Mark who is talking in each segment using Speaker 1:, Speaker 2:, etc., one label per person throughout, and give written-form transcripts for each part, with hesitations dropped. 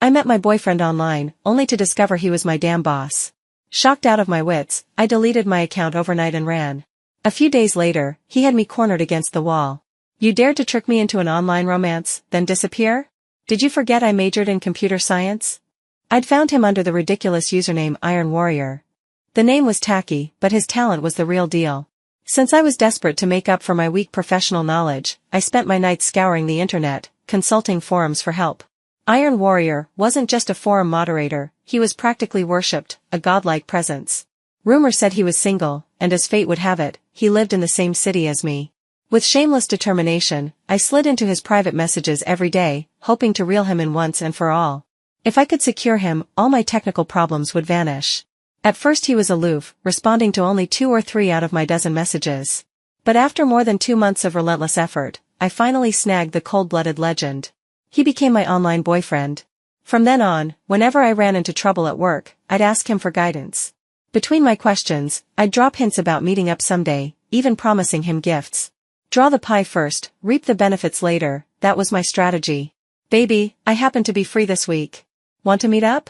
Speaker 1: I met my boyfriend online, only to discover he was my damn boss. Shocked out of my wits, I deleted my account overnight and ran. A few days later, he had me cornered against the wall. You dared to trick me into an online romance, then disappear? Did you forget I majored in computer science? I'd found him under the ridiculous username Iron Warrior. The name was tacky, but his talent was the real deal. Since I was desperate to make up for my weak professional knowledge, I spent my nights scouring the internet, consulting forums for help. Iron Warrior wasn't just a forum moderator, he was practically worshipped, a godlike presence. Rumor said he was single, and as fate would have it, he lived in the same city as me. With shameless determination, I slid into his private messages every day, hoping to reel him in once and for all. If I could secure him, all my technical problems would vanish. At first he was aloof, responding to only 2 or 3 out of my dozen messages. But after more than 2 months of relentless effort, I finally snagged the cold-blooded legend. He became my online boyfriend. From then on, whenever I ran into trouble at work, I'd ask him for guidance. Between my questions, I'd drop hints about meeting up someday, even promising him gifts. Draw the pie first, reap the benefits later, that was my strategy. Baby, I happen to be free this week. Want to meet up?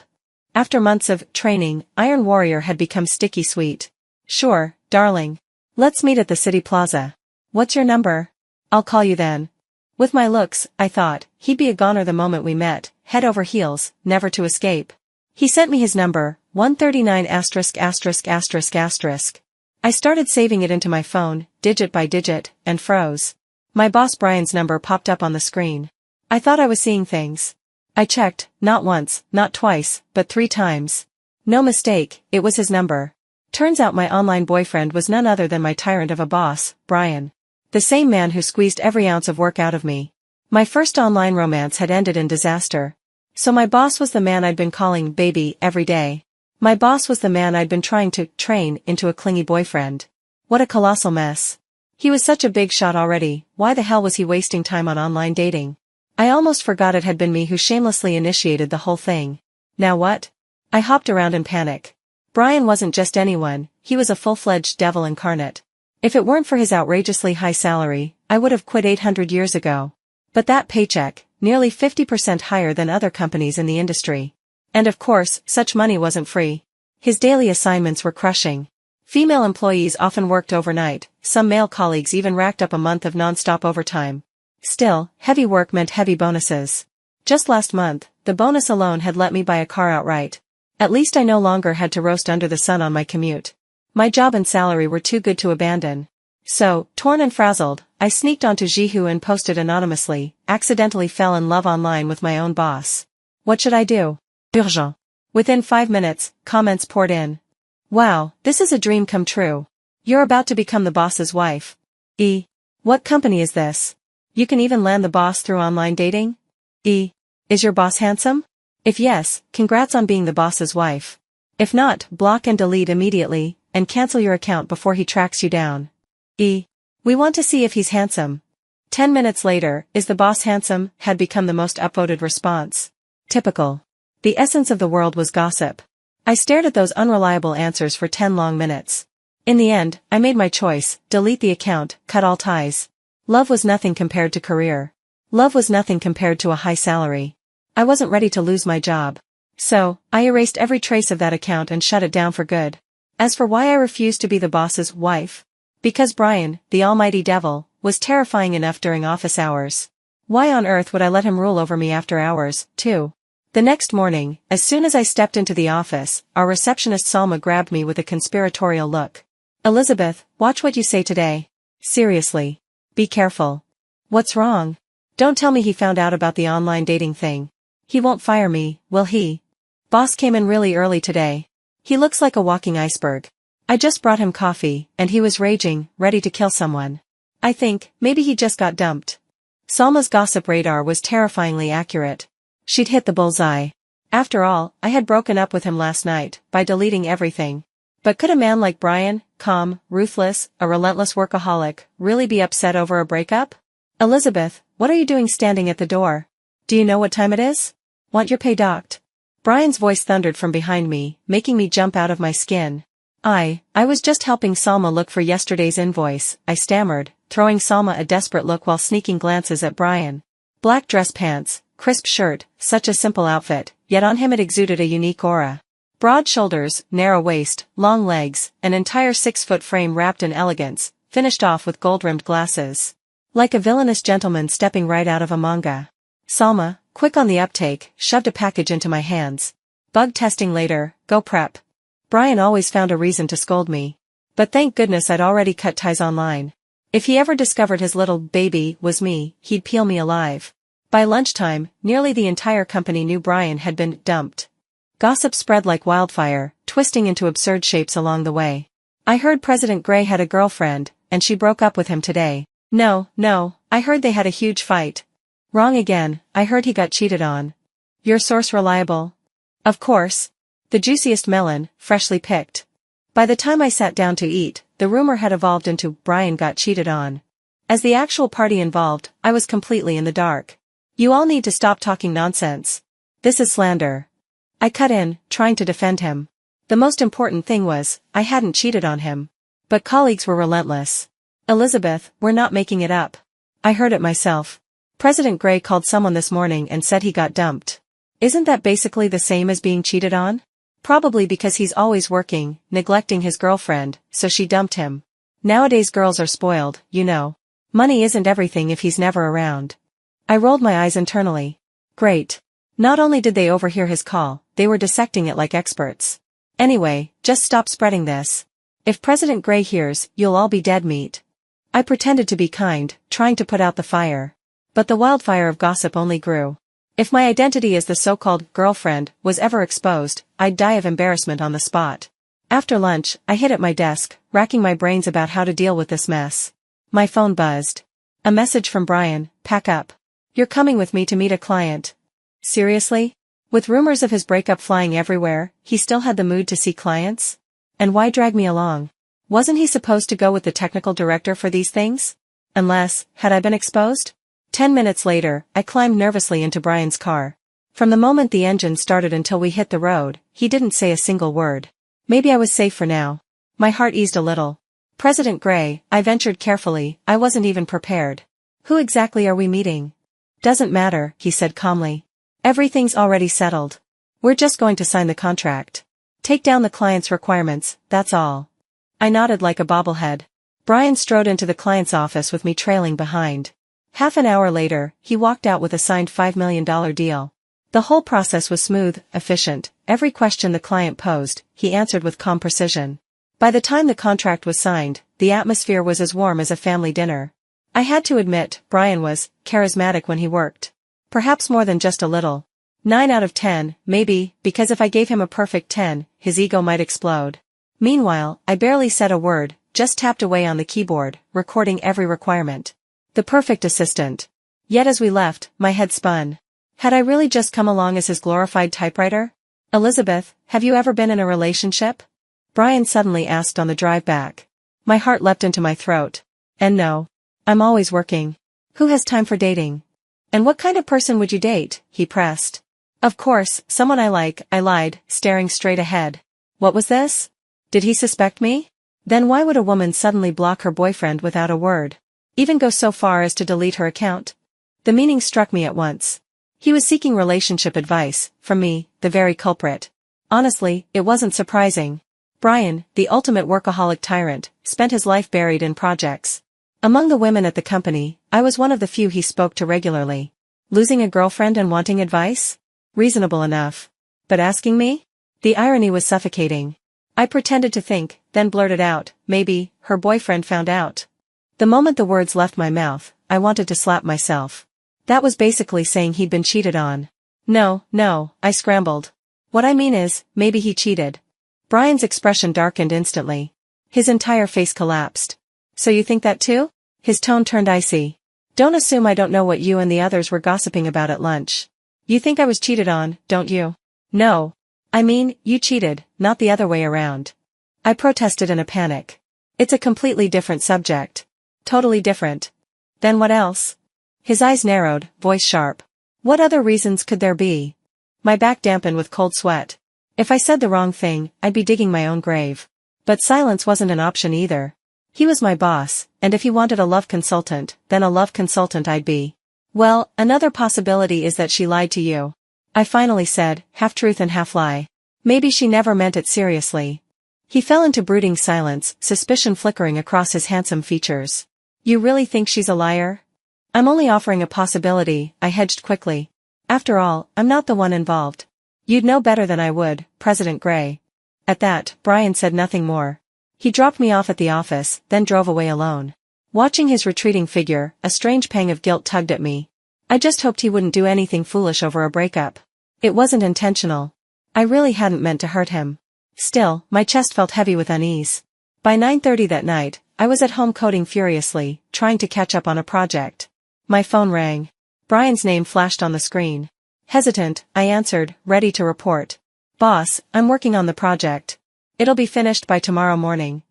Speaker 1: After months of training, Iron Warrior had become sticky sweet. Sure, darling. Let's meet at the city plaza. What's your number? I'll call you then. With my looks, I thought, he'd be a goner the moment we met, head over heels, never to escape. He sent me his number, 139 ******. I started saving it into my phone, digit by digit, and froze. My boss Brian's number popped up on the screen. I thought I was seeing things. I checked, not once, not twice, but 3 times. No mistake, it was his number. Turns out my online boyfriend was none other than my tyrant of a boss, Brian. The same man who squeezed every ounce of work out of me. My first online romance had ended in disaster. So my boss was the man I'd been calling baby every day. My boss was the man I'd been trying to train into a clingy boyfriend. What a colossal mess. He was such a big shot already, why the hell was he wasting time on online dating? I almost forgot it had been me who shamelessly initiated the whole thing. Now what? I hopped around in panic. Brian wasn't just anyone, he was a full-fledged devil incarnate. If it weren't for his outrageously high salary, I would have quit 800 years ago. But that paycheck, nearly 50% higher than other companies in the industry. And of course, such money wasn't free. His daily assignments were crushing. Female employees often worked overnight, some male colleagues even racked up a month of non-stop overtime. Still, heavy work meant heavy bonuses. Just last month, the bonus alone had let me buy a car outright. At least I no longer had to roast under the sun on my commute. My job and salary were too good to abandon. So, torn and frazzled, I sneaked onto Jihu and posted anonymously, accidentally fell in love online with my own boss. What should I do? Urgent. Within 5 minutes, comments poured in. Wow, this is a dream come true. You're about to become the boss's wife. What company is this? You can even land the boss through online dating? Is your boss handsome? If yes, congrats on being the boss's wife. If not, block and delete immediately, and cancel your account before he tracks you down. We want to see if he's handsome. 10 minutes later, is the boss handsome, had become the most upvoted response. Typical. The essence of the world was gossip. I stared at those unreliable answers for 10 long minutes. In the end, I made my choice, delete the account, cut all ties. Love was nothing compared to career. Love was nothing compared to a high salary. I wasn't ready to lose my job. So, I erased every trace of that account and shut it down for good. As for why I refused to be the boss's wife? Because Brian, the almighty devil, was terrifying enough during office hours. Why on earth would I let him rule over me after hours, too? The next morning, as soon as I stepped into the office, our receptionist Salma grabbed me with a conspiratorial look. Elizabeth, watch what you say today. Seriously. Be careful. What's wrong? Don't tell me he found out about the online dating thing. He won't fire me, will he? Boss came in really early today. He looks like a walking iceberg. I just brought him coffee, and he was raging, ready to kill someone. I think, maybe he just got dumped. Salma's gossip radar was terrifyingly accurate. She'd hit the bullseye. After all, I had broken up with him last night, by deleting everything. But could a man like Brian, calm, ruthless, a relentless workaholic, really be upset over a breakup? Elizabeth, what are you doing standing at the door? Do you know what time it is? Want your pay docked? Brian's voice thundered from behind me, making me jump out of my skin. I was just helping Salma look for yesterday's invoice, I stammered, throwing Salma a desperate look while sneaking glances at Brian. Black dress pants, crisp shirt, such a simple outfit, yet on him it exuded a unique aura. Broad shoulders, narrow waist, long legs, an entire 6-foot frame wrapped in elegance, finished off with gold-rimmed glasses. Like a villainous gentleman stepping right out of a manga. Salma, quick on the uptake, shoved a package into my hands. Bug testing later, go prep. Brian always found a reason to scold me. But thank goodness I'd already cut ties online. If he ever discovered his little baby was me, he'd peel me alive. By lunchtime, nearly the entire company knew Brian had been dumped. Gossip spread like wildfire, twisting into absurd shapes along the way. I heard President Gray had a girlfriend, and she broke up with him today. No, I heard they had a huge fight. Wrong again, I heard he got cheated on. Your source reliable? Of course. The juiciest melon, freshly picked. By the time I sat down to eat, the rumor had evolved into Brian got cheated on. As the actual party involved, I was completely in the dark. You all need to stop talking nonsense. This is slander. I cut in, trying to defend him. The most important thing was, I hadn't cheated on him. But colleagues were relentless. Elizabeth, we're not making it up. I heard it myself. President Gray called someone this morning and said he got dumped. Isn't that basically the same as being cheated on? Probably because he's always working, neglecting his girlfriend, so she dumped him. Nowadays girls are spoiled, you know. Money isn't everything if he's never around. I rolled my eyes internally. Great. Not only did they overhear his call, they were dissecting it like experts. Anyway, just stop spreading this. If President Gray hears, you'll all be dead meat. I pretended to be kind, trying to put out the fire. But the wildfire of gossip only grew. If my identity as the so-called girlfriend was ever exposed, I'd die of embarrassment on the spot. After lunch, I hid at my desk, racking my brains about how to deal with this mess. My phone buzzed. A message from Brian, pack up. You're coming with me to meet a client. Seriously? With rumors of his breakup flying everywhere, he still had the mood to see clients? And why drag me along? Wasn't he supposed to go with the technical director for these things? Unless, had I been exposed? 10 minutes later, I climbed nervously into Brian's car. From the moment the engine started until we hit the road, he didn't say a single word. Maybe I was safe for now. My heart eased a little. President Gray, I ventured carefully, I wasn't even prepared. Who exactly are we meeting? Doesn't matter, he said calmly. Everything's already settled. We're just going to sign the contract. Take down the client's requirements, that's all. I nodded like a bobblehead. Brian strode into the client's office with me trailing behind. Half an hour later, he walked out with a signed $5 million deal. The whole process was smooth, efficient. Every question the client posed, he answered with calm precision. By the time the contract was signed, the atmosphere was as warm as a family dinner. I had to admit, Brian was charismatic when he worked. Perhaps more than just a little. 9 out of 10, maybe, because if I gave him a perfect 10, his ego might explode. Meanwhile, I barely said a word, just tapped away on the keyboard, recording every requirement. The perfect assistant. Yet as we left, my head spun. Had I really just come along as his glorified typewriter? Elizabeth, have you ever been in a relationship? Brian suddenly asked on the drive back. My heart leapt into my throat. And no. I'm always working. Who has time for dating? And what kind of person would you date? He pressed. Of course, someone I like, I lied, staring straight ahead. What was this? Did he suspect me? Then why would a woman suddenly block her boyfriend without a word? Even go so far as to delete her account? The meaning struck me at once. He was seeking relationship advice, from me, the very culprit. Honestly, it wasn't surprising. Brian, the ultimate workaholic tyrant, spent his life buried in projects. Among the women at the company, I was one of the few he spoke to regularly. Losing a girlfriend and wanting advice? Reasonable enough. But asking me? The irony was suffocating. I pretended to think, then blurted out, maybe, her boyfriend found out. The moment the words left my mouth, I wanted to slap myself. That was basically saying he'd been cheated on. No, I scrambled. What I mean is, maybe he cheated. Brian's expression darkened instantly. His entire face collapsed. So you think that too? His tone turned icy. Don't assume I don't know what you and the others were gossiping about at lunch. You think I was cheated on, don't you? No. I mean, you cheated, not the other way around. I protested in a panic. It's a completely different subject. Totally different. Then what else? His eyes narrowed, voice sharp. What other reasons could there be? My back dampened with cold sweat. If I said the wrong thing, I'd be digging my own grave. But silence wasn't an option either. He was my boss, and if he wanted a love consultant, then a love consultant I'd be. Well, another possibility is that she lied to you. I finally said, half truth and half lie. Maybe she never meant it seriously. He fell into brooding silence, suspicion flickering across his handsome features. You really think she's a liar? I'm only offering a possibility, I hedged quickly. After all, I'm not the one involved. You'd know better than I would, President Gray. At that, Brian said nothing more. He dropped me off at the office, then drove away alone. Watching his retreating figure, a strange pang of guilt tugged at me. I just hoped he wouldn't do anything foolish over a breakup. It wasn't intentional. I really hadn't meant to hurt him. Still, my chest felt heavy with unease. By 9:30 that night, I was at home coding furiously, trying to catch up on a project. My phone rang. Brian's name flashed on the screen. Hesitant, I answered, ready to report. Boss, I'm working on the project. It'll be finished by tomorrow morning.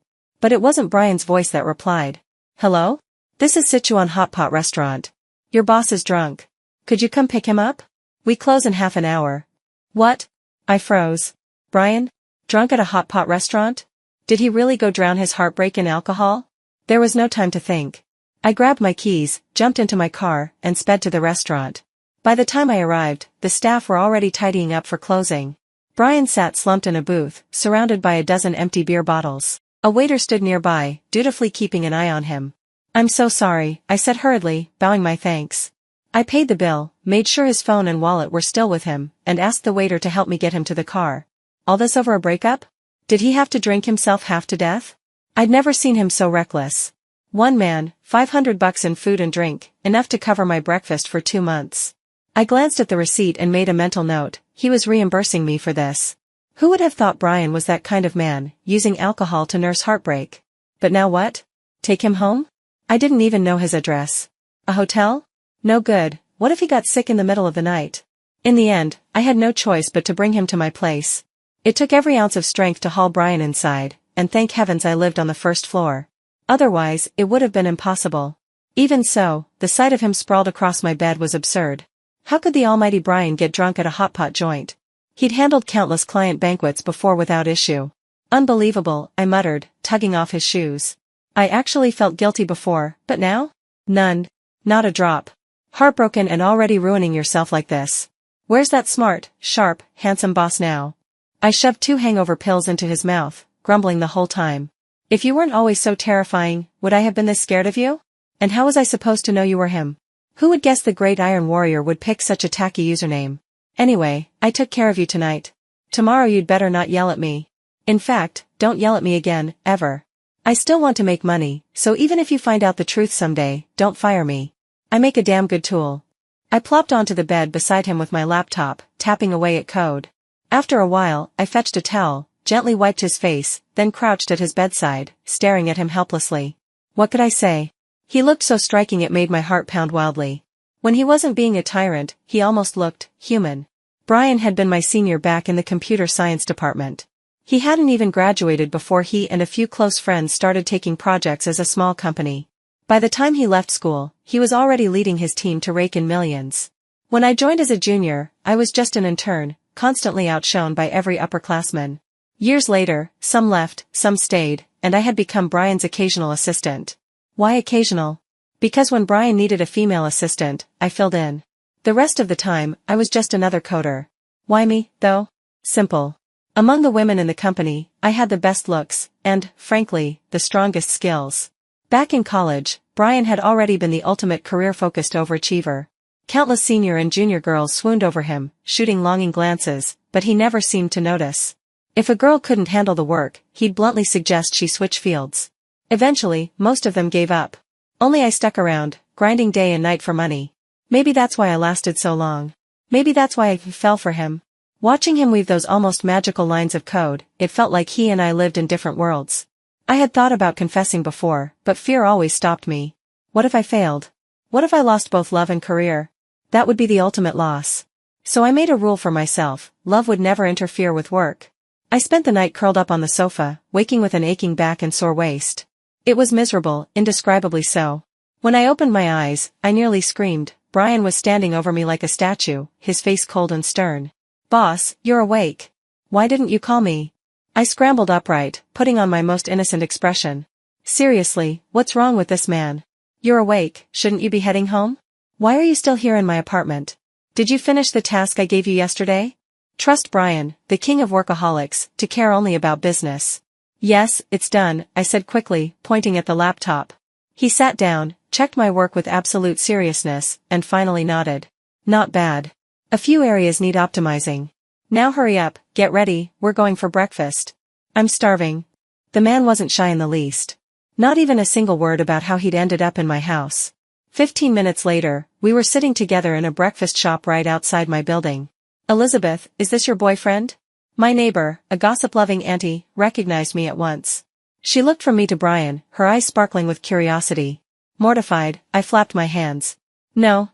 Speaker 1: But it wasn't Brian's voice that replied. Hello? This is Sichuan Hot Pot Restaurant. Your boss is drunk. Could you come pick him up? We close in half an hour. What? I froze. Brian? Drunk at a hot pot restaurant? Did he really go drown his heartbreak in alcohol? There was no time to think. I grabbed my keys, jumped into my car, and sped to the restaurant. By the time I arrived, the staff were already tidying up for closing. Brian sat slumped in a booth, surrounded by a dozen empty beer bottles. A waiter stood nearby, dutifully keeping an eye on him. I'm so sorry, I said hurriedly, bowing my thanks. I paid the bill, made sure his phone and wallet were still with him, and asked the waiter to help me get him to the car. All this over a breakup? Did he have to drink himself half to death? I'd never seen him so reckless. One man, $500 in food and drink, enough to cover my breakfast for 2 months. I glanced at the receipt and made a mental note, he was reimbursing me for this. Who would have thought Brian was that kind of man, using alcohol to nurse heartbreak? But now what? Take him home? I didn't even know his address. A hotel? No good, what if he got sick in the middle of the night? In the end, I had no choice but to bring him to my place. It took every ounce of strength to haul Brian inside, and thank heavens I lived on the first floor. Otherwise, it would have been impossible. Even so, the sight of him sprawled across my bed was absurd. How could the almighty Brian get drunk at a hot pot joint? He'd handled countless client banquets before without issue. Unbelievable, I muttered, tugging off his shoes. I actually felt guilty before, but now? None. Not a drop. Heartbroken and already ruining yourself like this. Where's that smart, sharp, handsome boss now? I shoved 2 hangover pills into his mouth, grumbling the whole time. If you weren't always so terrifying, would I have been this scared of you? And how was I supposed to know you were him? Who would guess the great Iron Warrior would pick such a tacky username? Anyway, I took care of you tonight. Tomorrow you'd better not yell at me. In fact, don't yell at me again, ever. I still want to make money, so even if you find out the truth someday, don't fire me. I make a damn good tool. I plopped onto the bed beside him with my laptop, tapping away at code. After a while, I fetched a towel, gently wiped his face, then crouched at his bedside, staring at him helplessly. What could I say? He looked so striking it made my heart pound wildly. When he wasn't being a tyrant, he almost looked human. Brian had been my senior back in the computer science department. He hadn't even graduated before he and a few close friends started taking projects as a small company. By the time he left school, he was already leading his team to rake in millions. When I joined as a junior, I was just an intern, constantly outshone by every upperclassman. Years later, some left, some stayed, and I had become Brian's occasional assistant. Why occasional? Because when Brian needed a female assistant, I filled in. The rest of the time, I was just another coder. Why me, though? Simple. Among the women in the company, I had the best looks, and, frankly, the strongest skills. Back in college, Brian had already been the ultimate career-focused overachiever. Countless senior and junior girls swooned over him, shooting longing glances, but he never seemed to notice. If a girl couldn't handle the work, he'd bluntly suggest she switch fields. Eventually, most of them gave up. Only I stuck around, grinding day and night for money. Maybe that's why I lasted so long. Maybe that's why I fell for him. Watching him weave those almost magical lines of code, it felt like he and I lived in different worlds. I had thought about confessing before, but fear always stopped me. What if I failed? What if I lost both love and career? That would be the ultimate loss. So I made a rule for myself, love would never interfere with work. I spent the night curled up on the sofa, waking with an aching back and sore waist. It was miserable, indescribably so. When I opened my eyes, I nearly screamed. Brian was standing over me like a statue, his face cold and stern. Boss, you're awake. Why didn't you call me? I scrambled upright, putting on my most innocent expression. Seriously, what's wrong with this man? You're awake, shouldn't you be heading home? Why are you still here in my apartment? Did you finish the task I gave you yesterday? Trust Brian, the king of workaholics, to care only about business. Yes, it's done, I said quickly, pointing at the laptop. He sat down, checked my work with absolute seriousness, and finally nodded. Not bad. A few areas need optimizing. Now hurry up, get ready, we're going for breakfast. I'm starving. The man wasn't shy in the least. Not even a single word about how he'd ended up in my house. 15 minutes later, we were sitting together in a breakfast shop right outside my building. Elizabeth, is this your boyfriend? My neighbor, a gossip-loving auntie, recognized me at once. She looked from me to Brian, her eyes sparkling with curiosity. Mortified, I flapped my hands. No,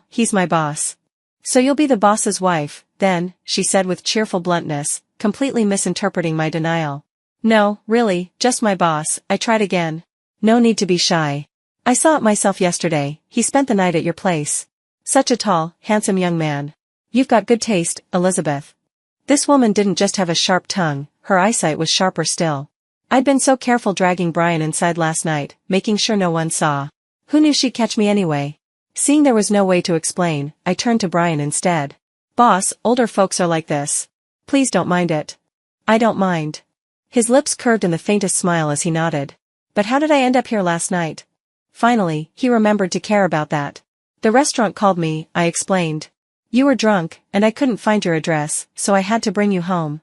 Speaker 1: he's my boss. So you'll be the boss's wife, then, she said with cheerful bluntness, completely misinterpreting my denial. No, really, just my boss, I tried again. No need to be shy. I saw it myself yesterday, he spent the night at your place. Such a tall, handsome young man. You've got good taste, Elizabeth. This woman didn't just have a sharp tongue, her eyesight was sharper still. I'd been so careful dragging Brian inside last night, making sure no one saw. Who knew she'd catch me anyway? Seeing there was no way to explain, I turned to Brian instead. Boss, older folks are like this. Please don't mind it. I don't mind. His lips curved in the faintest smile as he nodded. But how did I end up here last night? Finally, he remembered to care about that. The restaurant called me, I explained. You were drunk, and I couldn't find your address, so I had to bring you home.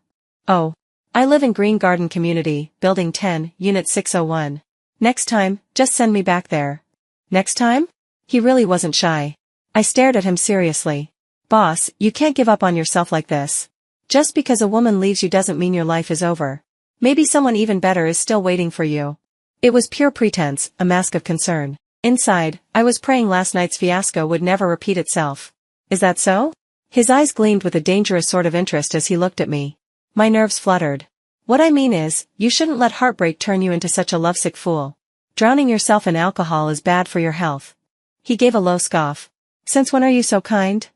Speaker 1: Oh. I live in Green Garden Community, Building 10, Unit 601. Next time, just send me back there. Next time? He really wasn't shy. I stared at him seriously. Boss, you can't give up on yourself like this. Just because a woman leaves you doesn't mean your life is over. Maybe someone even better is still waiting for you. It was pure pretense, a mask of concern. Inside, I was praying last night's fiasco would never repeat itself. Is that so? His eyes gleamed with a dangerous sort of interest as he looked at me. My nerves fluttered. What I mean is, you shouldn't let heartbreak turn you into such a lovesick fool. Drowning yourself in alcohol is bad for your health. He gave a low scoff. Since when are you so kind?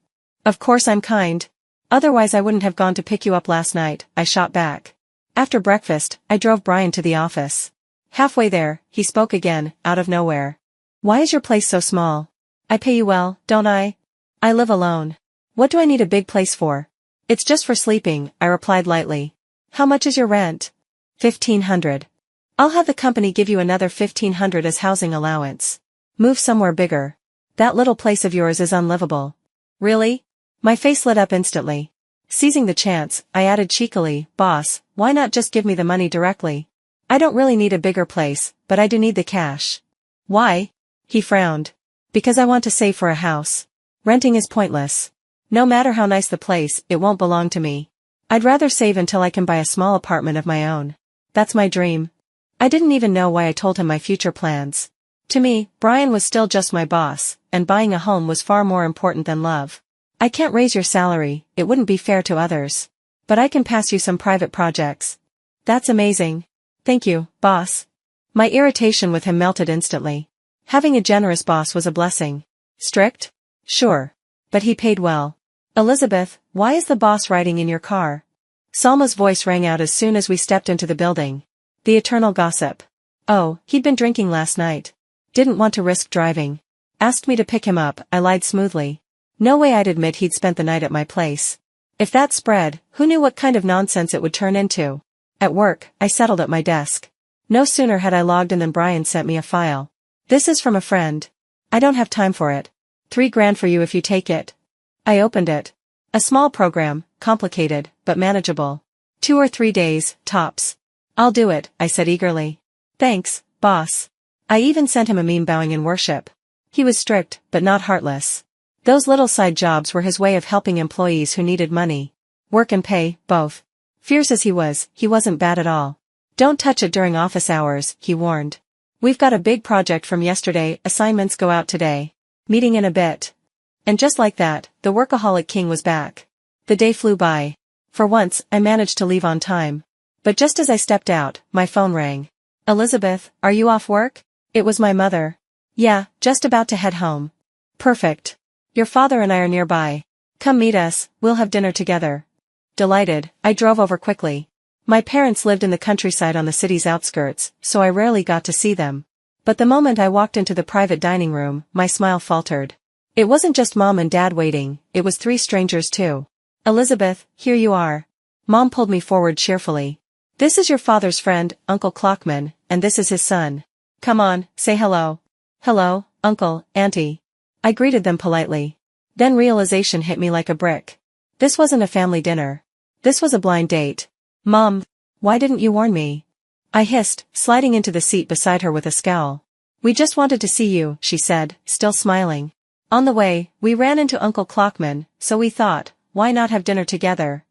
Speaker 1: Of course I'm kind. Otherwise I wouldn't have gone to pick you up last night, I shot back. After breakfast, I drove Brian to the office. Halfway there, he spoke again, out of nowhere. Why is your place so small? I pay you well, don't I? I live alone. What do I need a big place for? It's just for sleeping, I replied lightly. How much is your rent? $1,500. I'll have the company give you another $1,500 as housing allowance. Move somewhere bigger. That little place of yours is unlivable. Really? My face lit up instantly. Seizing the chance, I added cheekily, Boss, why not just give me the money directly? I don't really need a bigger place, but I do need the cash. Why? He frowned. Because I want to save for a house. Renting is pointless. No matter how nice the place, it won't belong to me. I'd rather save until I can buy a small apartment of my own. That's my dream. I didn't even know why I told him my future plans. To me, Brian was still just my boss, and buying a home was far more important than love. I can't raise your salary, it wouldn't be fair to others. But I can pass you some private projects. That's amazing. Thank you, boss. My irritation with him melted instantly. Having a generous boss was a blessing. Strict? Sure. But he paid well. Elizabeth, why is the boss riding in your car? Salma's voice rang out as soon as we stepped into the building. The eternal gossip. Oh, he'd been drinking last night. Didn't want to risk driving. Asked me to pick him up, I lied smoothly. No way I'd admit he'd spent the night at my place. If that spread, who knew what kind of nonsense it would turn into? At work, I settled at my desk. No sooner had I logged in than Brian sent me a file. This is from a friend. I don't have time for it. $3,000 for you if you take it. I opened it. A small program, complicated, but manageable. 2 or 3 days, tops. I'll do it, I said eagerly. Thanks, boss. I even sent him a meme bowing in worship. He was strict, but not heartless. Those little side jobs were his way of helping employees who needed money. Work and pay, both. Fierce as he wasn't bad at all. Don't touch it during office hours, he warned. We've got a big project from yesterday, assignments go out today. Meeting in a bit. And just like that, the workaholic king was back. The day flew by. For once, I managed to leave on time. But just as I stepped out, my phone rang. Elizabeth, are you off work? It was my mother. Yeah, just about to head home. Perfect. Your father and I are nearby. Come meet us, we'll have dinner together. Delighted, I drove over quickly. My parents lived in the countryside on the city's outskirts, so I rarely got to see them. But the moment I walked into the private dining room, my smile faltered. It wasn't just Mom and Dad waiting, it was 3 strangers too. Elizabeth, here you are. Mom pulled me forward cheerfully. This is your father's friend, Uncle Clockman, and this is his son. Come on, say hello. Hello, Uncle, Auntie. I greeted them politely. Then realization hit me like a brick. This wasn't a family dinner. This was a blind date. Mom, why didn't you warn me? I hissed, sliding into the seat beside her with a scowl. We just wanted to see you, she said, still smiling. On the way, we ran into Uncle Clockman, so we thought, why not have dinner together?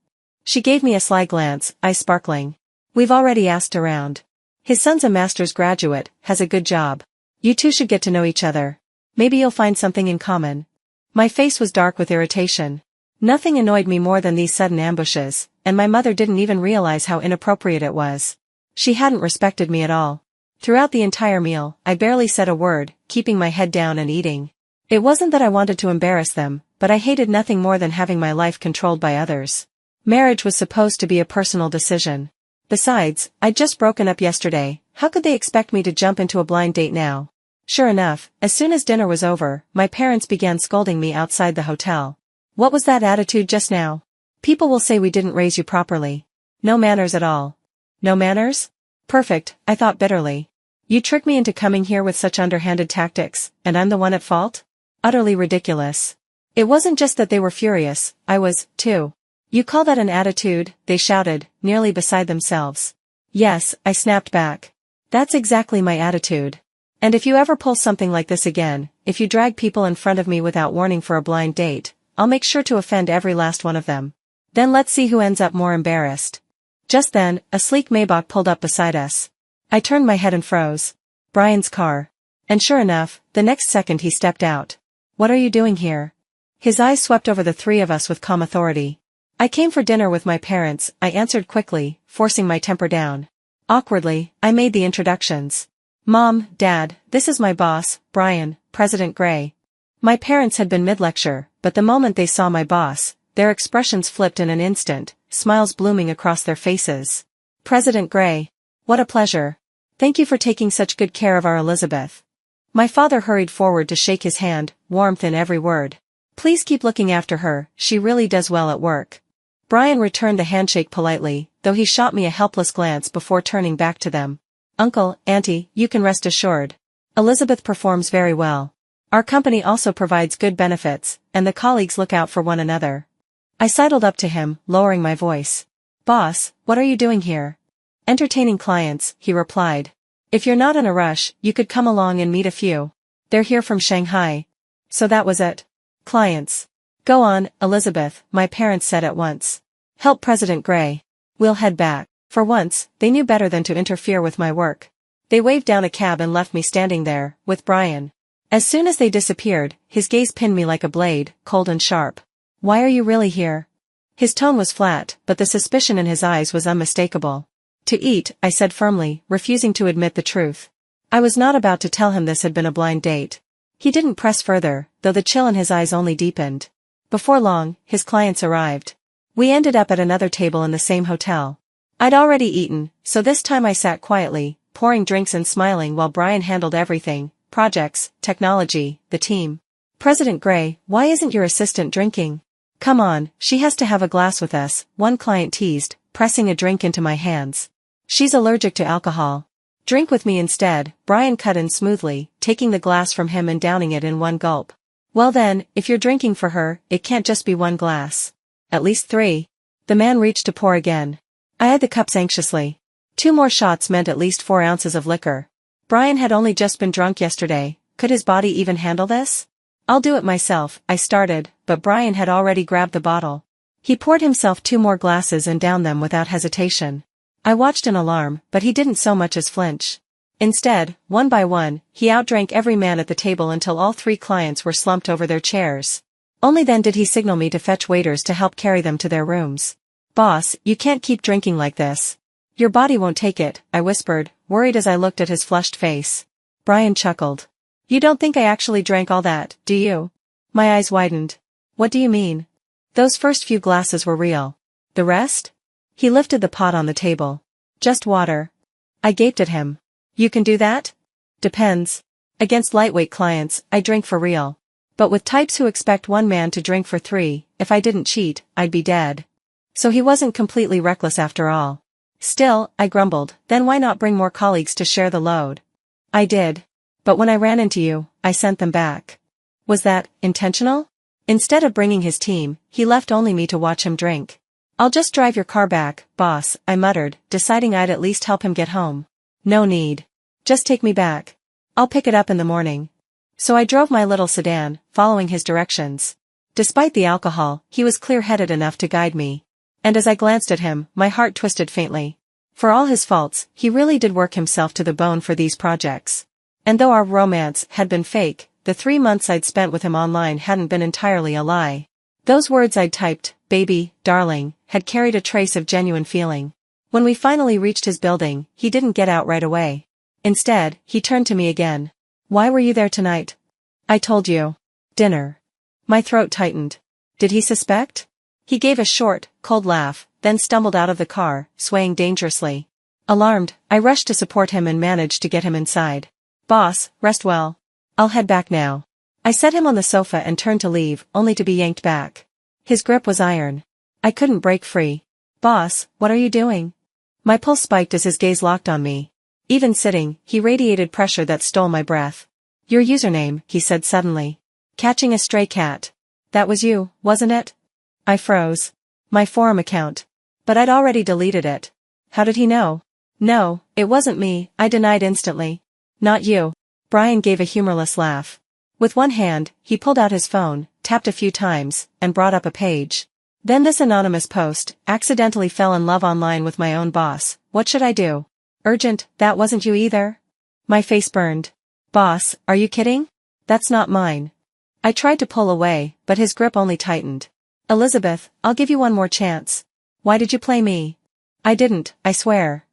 Speaker 1: She gave me a sly glance, eyes sparkling. We've already asked around. His son's a master's graduate, has a good job. You two should get to know each other. Maybe you'll find something in common. My face was dark with irritation. Nothing annoyed me more than these sudden ambushes, and my mother didn't even realize how inappropriate it was. She hadn't respected me at all. Throughout the entire meal, I barely said a word, keeping my head down and eating. It wasn't that I wanted to embarrass them, but I hated nothing more than having my life controlled by others. Marriage was supposed to be a personal decision. Besides, I'd just broken up yesterday, how could they expect me to jump into a blind date now? Sure enough, as soon as dinner was over, my parents began scolding me outside the hotel. What was that attitude just now? People will say we didn't raise you properly. No manners at all. No manners? Perfect, I thought bitterly. You tricked me into coming here with such underhanded tactics, and I'm the one at fault? Utterly ridiculous. It wasn't just that they were furious, I was, too. You call that an attitude? They shouted, nearly beside themselves. Yes, I snapped back. That's exactly my attitude. And if you ever pull something like this again, if you drag people in front of me without warning for a blind date, I'll make sure to offend every last one of them. Then let's see who ends up more embarrassed. Just then, a sleek Maybach pulled up beside us. I turned my head and froze. Brian's car. And sure enough, the next second he stepped out. What are you doing here? His eyes swept over the 3 of us with calm authority. I came for dinner with my parents, I answered quickly, forcing my temper down. Awkwardly, I made the introductions. Mom, Dad, this is my boss, Brian, President Gray. My parents had been mid-lecture, but the moment they saw my boss, their expressions flipped in an instant, smiles blooming across their faces. President Gray. What a pleasure. Thank you for taking such good care of our Elizabeth. My father hurried forward to shake his hand, warmth in every word. Please keep looking after her, she really does well at work. Brian returned the handshake politely, though he shot me a helpless glance before turning back to them. Uncle, Auntie, you can rest assured. Elizabeth performs very well. Our company also provides good benefits, and the colleagues look out for one another. I sidled up to him, lowering my voice. Boss, what are you doing here? Entertaining clients, he replied. If you're not in a rush, you could come along and meet a few. They're here from Shanghai. So that was it. Clients. Go on, Elizabeth, my parents said at once. Help President Gray. We'll head back. For once, they knew better than to interfere with my work. They waved down a cab and left me standing there, with Brian. As soon as they disappeared, his gaze pinned me like a blade, cold and sharp. Why are you really here? His tone was flat, but the suspicion in his eyes was unmistakable. To eat, I said firmly, refusing to admit the truth. I was not about to tell him this had been a blind date. He didn't press further, though the chill in his eyes only deepened. Before long, his clients arrived. We ended up at another table in the same hotel. I'd already eaten, so this time I sat quietly, pouring drinks and smiling while Brian handled everything, projects, technology, the team. President Gray, why isn't your assistant drinking? Come on, she has to have a glass with us, one client teased, pressing a drink into my hands. She's allergic to alcohol. Drink with me instead, Brian cut in smoothly, taking the glass from him and downing it in one gulp. Well then, if you're drinking for her, it can't just be one glass. At least 3. The man reached to pour again. I eyed the cups anxiously. 2 more shots meant at least 4 ounces of liquor. Brian had only just been drunk yesterday, could his body even handle this? I'll do it myself, I started, but Brian had already grabbed the bottle. He poured himself 2 more glasses and downed them without hesitation. I watched in alarm, but he didn't so much as flinch. Instead, one by one, he outdrank every man at the table until all 3 clients were slumped over their chairs. Only then did he signal me to fetch waiters to help carry them to their rooms. Boss, you can't keep drinking like this. Your body won't take it, I whispered, worried as I looked at his flushed face. Brian chuckled. You don't think I actually drank all that, do you? My eyes widened. What do you mean? Those first few glasses were real. The rest? He lifted the pot on the table. Just water. I gaped at him. You can do that? Depends. Against lightweight clients, I drink for real. But with types who expect one man to drink for three, if I didn't cheat, I'd be dead. So he wasn't completely reckless after all. Still, I grumbled, then why not bring more colleagues to share the load? I did. But when I ran into you, I sent them back. Was that intentional? Instead of bringing his team, he left only me to watch him drink. I'll just drive your car back, boss, I muttered, deciding I'd at least help him get home. No need. Just take me back. I'll pick it up in the morning. So I drove my little sedan, following his directions. Despite the alcohol, he was clear-headed enough to guide me. And as I glanced at him, my heart twisted faintly. For all his faults, he really did work himself to the bone for these projects. And though our romance had been fake, the 3 months I'd spent with him online hadn't been entirely a lie. Those words I'd typed, baby, darling, had carried a trace of genuine feeling. When we finally reached his building, he didn't get out right away. Instead, he turned to me again. Why were you there tonight? I told you. Dinner. My throat tightened. Did he suspect? He gave a short, cold laugh, then stumbled out of the car, swaying dangerously. Alarmed, I rushed to support him and managed to get him inside. Boss, rest well. I'll head back now. I set him on the sofa and turned to leave, only to be yanked back. His grip was iron. I couldn't break free. Boss, what are you doing? My pulse spiked as his gaze locked on me. Even sitting, he radiated pressure that stole my breath. Your username, he said suddenly. Catching a stray cat. That was you, wasn't it? I froze. My forum account. But I'd already deleted it. How did he know? No, it wasn't me, I denied instantly. Not you. Brian gave a humorless laugh. With one hand, he pulled out his phone, tapped a few times, and brought up a page. Then this anonymous post, accidentally fell in love online with my own boss. What should I do? Urgent, that wasn't you either? My face burned. Boss, are you kidding? That's not mine. I tried to pull away, but his grip only tightened. Elizabeth, I'll give you one more chance. Why did you play me? I didn't, I swear.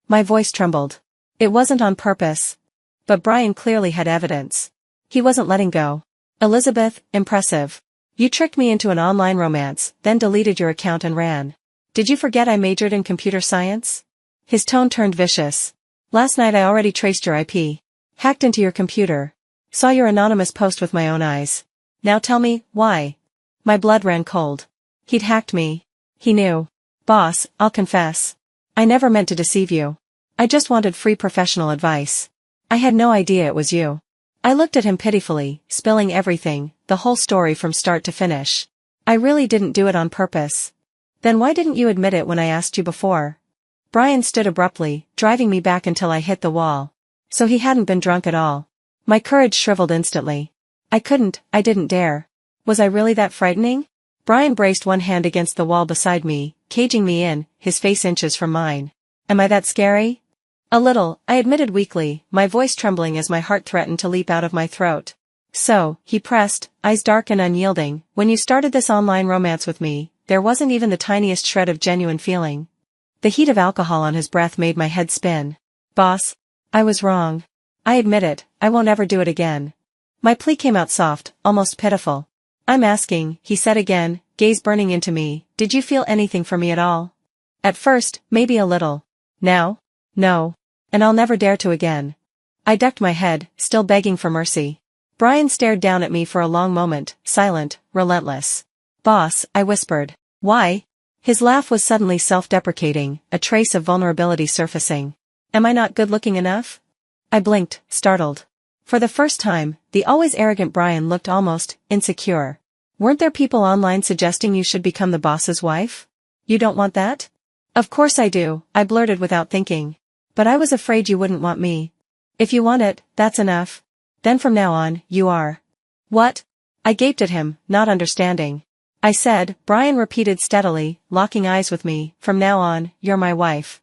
Speaker 1: My voice trembled. It wasn't on purpose. But Brian clearly had evidence. He wasn't letting go. Elizabeth, impressive. You tricked me into an online romance, then deleted your account and ran. Did you forget I majored in computer science? His tone turned vicious. Last night I already traced your IP. Hacked into your computer. Saw your anonymous post with my own eyes. Now tell me, why? My blood ran cold. He'd hacked me. He knew. Boss, I'll confess. I never meant to deceive you. I just wanted free professional advice. I had no idea it was you. I looked at him pitifully, spilling everything, the whole story from start to finish. I really didn't do it on purpose. Then why didn't you admit it when I asked you before? Brian stood abruptly, driving me back until I hit the wall. So he hadn't been drunk at all. My courage shriveled instantly. I didn't dare. Was I really that frightening? Brian braced one hand against the wall beside me, caging me in, his face inches from mine. Am I that scary? A little, I admitted weakly, my voice trembling as my heart threatened to leap out of my throat. So, he pressed, eyes dark and unyielding, when you started this online romance with me, there wasn't even the tiniest shred of genuine feeling. The heat of alcohol on his breath made my head spin. Boss, I was wrong. I admit it, I won't ever do it again. My plea came out soft, almost pitiful. I'm asking, he said again, gaze burning into me, did you feel anything for me at all? At first, maybe a little. Now? No. And I'll never dare to again. I ducked my head, still begging for mercy. Brian stared down at me for a long moment, silent, relentless. Boss, I whispered. Why? His laugh was suddenly self-deprecating, a trace of vulnerability surfacing. Am I not good-looking enough? I blinked, startled. For the first time, the always arrogant Brian looked almost insecure. Weren't there people online suggesting you should become the boss's wife? You don't want that? Of course I do, I blurted without thinking. But I was afraid you wouldn't want me. If you want it, that's enough. Then from now on, you are. What? I gaped at him, not understanding. I said, Brian repeated steadily, locking eyes with me, from now on, you're my wife.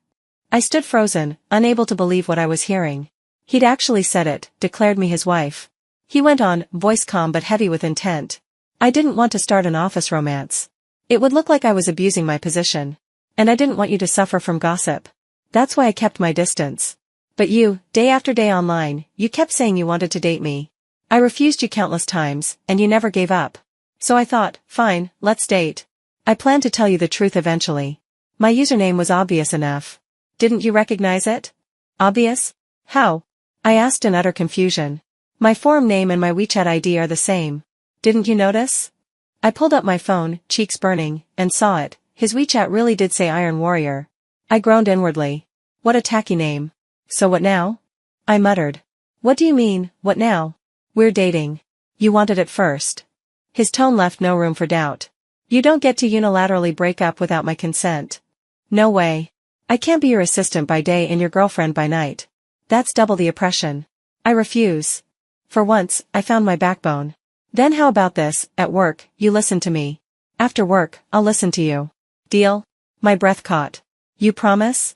Speaker 1: I stood frozen, unable to believe what I was hearing. He'd actually said it, declared me his wife. He went on, voice calm but heavy with intent. I didn't want to start an office romance. It would look like I was abusing my position. And I didn't want you to suffer from gossip. That's why I kept my distance. But you, day after day online, you kept saying you wanted to date me. I refused you countless times, and you never gave up. So I thought, fine, let's date. I planned to tell you the truth eventually. My username was obvious enough. Didn't you recognize it? Obvious? How? I asked in utter confusion. My forum name and my WeChat ID are the same. Didn't you notice? I pulled up my phone, cheeks burning, and saw it. His WeChat really did say Iron Warrior. I groaned inwardly. What a tacky name. So what now? I muttered. What do you mean, what now? We're dating. You wanted it first. His tone left no room for doubt. You don't get to unilaterally break up without my consent. No way. I can't be your assistant by day and your girlfriend by night. That's double the oppression. I refuse. For once, I found my backbone. Then how about this, at work, you listen to me. After work, I'll listen to you. Deal? My breath caught. You promise?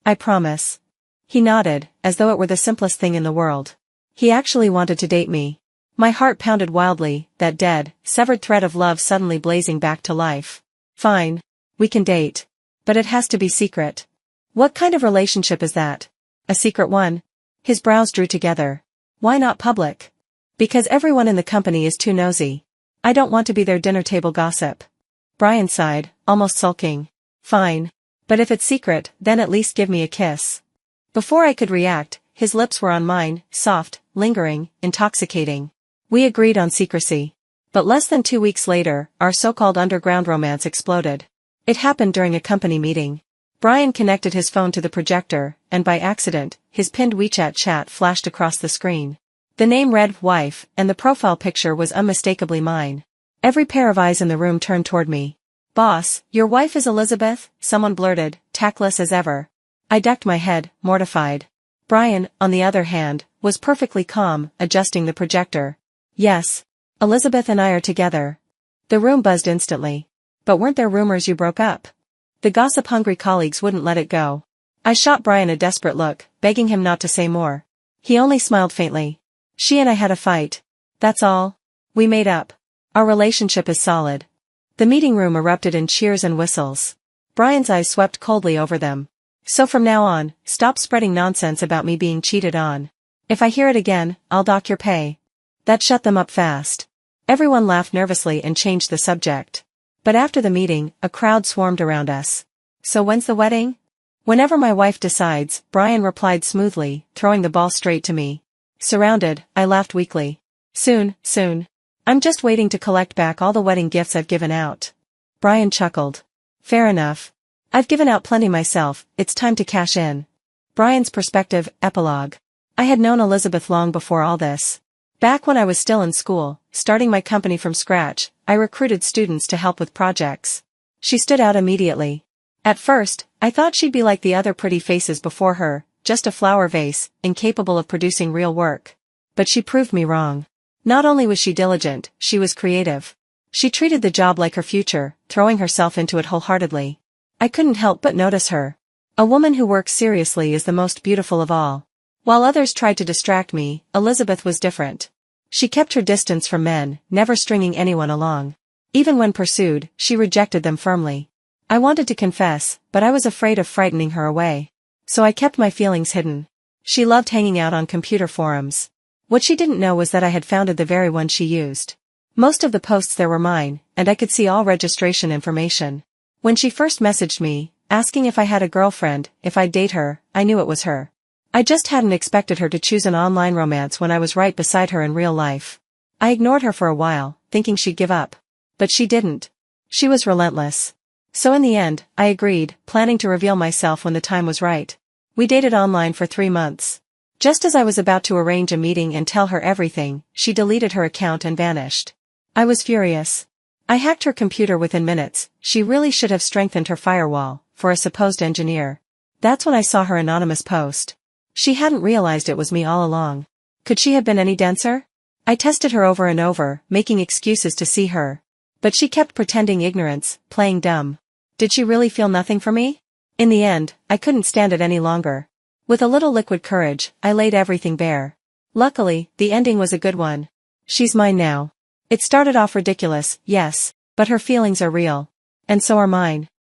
Speaker 1: I promise. He nodded, as though it were the simplest thing in the world. He actually wanted to date me. My heart pounded wildly, that dead, severed thread of love suddenly blazing back to life. Fine. We can date. But it has to be secret. What kind of relationship is that? A secret one? His brows drew together. Why not public? Because everyone in the company is too nosy. I don't want to be their dinner table gossip. Brian sighed, almost sulking. Fine. But if it's secret, then at least give me a kiss. Before I could react, his lips were on mine, soft, lingering, intoxicating. We agreed on secrecy. But less than 2 weeks later, our so-called underground romance exploded. It happened during a company meeting. Brian connected his phone to the projector, and by accident, his pinned WeChat chat flashed across the screen. The name read wife, and the profile picture was unmistakably mine. Every pair of eyes in the room turned toward me. Boss, your wife is Elizabeth? Someone blurted, tactless as ever. I ducked my head, mortified. Brian, on the other hand, was perfectly calm, adjusting the projector. Yes. Elizabeth and I are together. The room buzzed instantly. But weren't there rumors you broke up? The gossip-hungry colleagues wouldn't let it go. I shot Brian a desperate look, begging him not to say more. He only smiled faintly. She and I had a fight. That's all. We made up. Our relationship is solid. The meeting room erupted in cheers and whistles. Brian's eyes swept coldly over them. So from now on, stop spreading nonsense about me being cheated on. If I hear it again, I'll dock your pay. That shut them up fast. Everyone laughed nervously and changed the subject. But after the meeting, a crowd swarmed around us. So when's the wedding? Whenever my wife decides, Brian replied smoothly, throwing the ball straight to me. Surrounded, I laughed weakly. Soon, soon. I'm just waiting to collect back all the wedding gifts I've given out. Brian chuckled. Fair enough. I've given out plenty myself, it's time to cash in. Brian's perspective, epilogue. I had known Elizabeth long before all this. Back when I was still in school, starting my company from scratch, I recruited students to help with projects. She stood out immediately. At first, I thought she'd be like the other pretty faces before her, just a flower vase, incapable of producing real work. But she proved me wrong. Not only was she diligent, she was creative. She treated the job like her future, throwing herself into it wholeheartedly. I couldn't help but notice her. A woman who works seriously is the most beautiful of all. While others tried to distract me, Elizabeth was different. She kept her distance from men, never stringing anyone along. Even when pursued, she rejected them firmly. I wanted to confess, but I was afraid of frightening her away. So I kept my feelings hidden. She loved hanging out on computer forums. What she didn't know was that I had founded the very one she used. Most of the posts there were mine, and I could see all registration information. When she first messaged me, asking if I had a girlfriend, if I'd date her, I knew it was her. I just hadn't expected her to choose an online romance when I was right beside her in real life. I ignored her for a while, thinking she'd give up. But she didn't. She was relentless. So in the end, I agreed, planning to reveal myself when the time was right. We dated online for 3 months. Just as I was about to arrange a meeting and tell her everything, she deleted her account and vanished. I was furious. I hacked her computer within minutes. She really should have strengthened her firewall, for a supposed engineer. That's when I saw her anonymous post. She hadn't realized it was me all along. Could she have been any denser? I tested her over and over, making excuses to see her. But she kept pretending ignorance, playing dumb. Did she really feel nothing for me? In the end, I couldn't stand it any longer. With a little liquid courage, I laid everything bare. Luckily, the ending was a good one. She's mine now. It started off ridiculous, yes, but her feelings are real. And so are mine.